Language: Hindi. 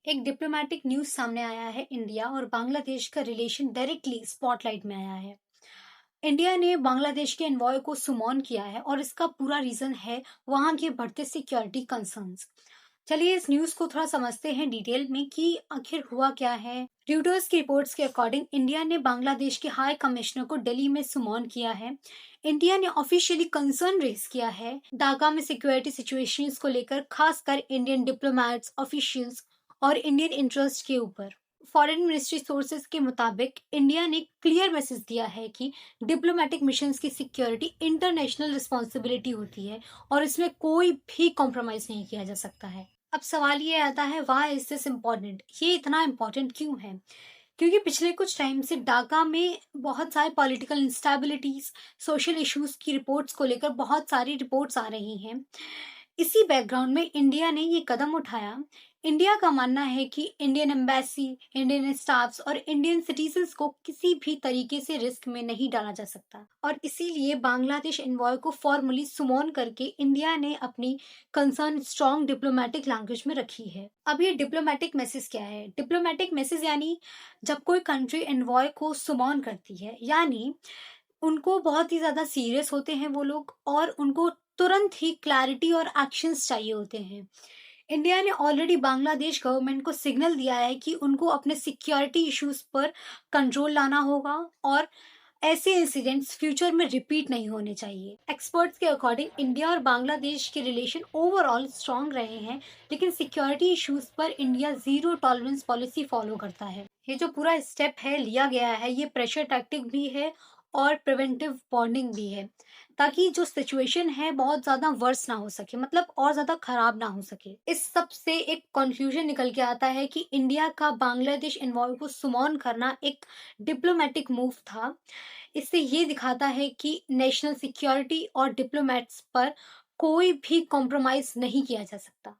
एक डिप्लोमेटिक न्यूज सामने आया है। इंडिया और बांग्लादेश का रिलेशन डायरेक्टली स्पॉटलाइट में आया है। इंडिया ने बांग्लादेश के एनवॉय को सुमॉन किया है और इसका पूरा रीजन है वहां के बढ़ते सिक्योरिटी कंसर्न्स। चलिए इस न्यूज को थोड़ा समझते हैं डिटेल में कि आखिर हुआ क्या है। रॉयटर्स की रिपोर्ट्स के अकॉर्डिंग इंडिया ने बांग्लादेश के हाई कमिश्नर को दिल्ली में सुमॉन किया है। इंडिया ने ऑफिशियली कंसर्न रेज किया है ढाका में सिक्योरिटी सिचुएशंस को लेकर, खासकर इंडियन डिप्लोमेट्स, ऑफिशियल्स और इंडियन इंटरेस्ट के ऊपर। फॉरेन मिनिस्ट्री सोर्सेज के मुताबिक इंडिया ने क्लियर मैसेज दिया है कि डिप्लोमेटिक मिशंस की सिक्योरिटी इंटरनेशनल रिस्पॉन्सिबिलिटी होती है और इसमें कोई भी कॉम्प्रोमाइज नहीं किया जा सकता है। अब सवाल ये आता है, व्हाई इज दिस इम्पोर्टेंट? ये इतना इम्पोर्टेंट क्यों है? क्योंकि पिछले कुछ टाइम से ढाका में बहुत सारे पॉलिटिकल इंस्टेबिलिटीज, सोशल इश्यूज की रिपोर्ट्स को लेकर बहुत सारी रिपोर्ट्स आ रही हैं। इसी बैकग्राउंड में इंडिया ने ये कदम उठाया। इंडिया का मानना है कि इंडियन एम्बेसी, इंडियन स्टाफ्स और इंडियन सिटीजन्स को किसी भी तरीके से रिस्क में नहीं डाला जा सकता और इसीलिए बांग्लादेश एनवॉय को फॉर्मली सुमोन करके इंडिया ने अपनी कंसर्न स्ट्रॉन्ग डिप्लोमेटिक लैंग्वेज में रखी है। अब ये डिप्लोमेटिक मैसेज क्या है? डिप्लोमेटिक मैसेज यानी जब कोई कंट्री एनवॉय को सुमॉन करती है, यानी उनको बहुत ही ज़्यादा सीरियस होते हैं वो लोग और उनको तुरंत ही क्लैरिटी और एक्शंस चाहिए होते हैं। इंडिया ने ऑलरेडी बांग्लादेश गवर्नमेंट को सिग्नल दिया है कि उनको अपने सिक्योरिटी इश्यूज पर कंट्रोल लाना होगा और ऐसे इंसिडेंट्स फ्यूचर में रिपीट नहीं होने चाहिए। एक्सपर्ट्स के अकॉर्डिंग इंडिया और बांग्लादेश के रिलेशन ओवरऑल स्ट्रांग रहे हैं, लेकिन सिक्योरिटी इश्यूज पर India zero tolerance policy follow करता है। ये जो पूरा स्टेप है लिया गया है, ये प्रेशर टैक्टिक भी है और प्रिवेंटिव बॉन्डिंग भी है, ताकि जो सिचुएशन है बहुत ज्यादा वर्स ना हो सके, मतलब और ज्यादा खराब ना हो सके। इस सब से एक कंक्लूजन निकल के आता है कि इंडिया का बांग्लादेश इन्वॉल्व को सुमॉन करना एक डिप्लोमेटिक मूव था। इससे ये दिखाता है कि नेशनल सिक्योरिटी और डिप्लोमेट्स पर कोई भी कॉम्प्रोमाइज नहीं किया जा सकता।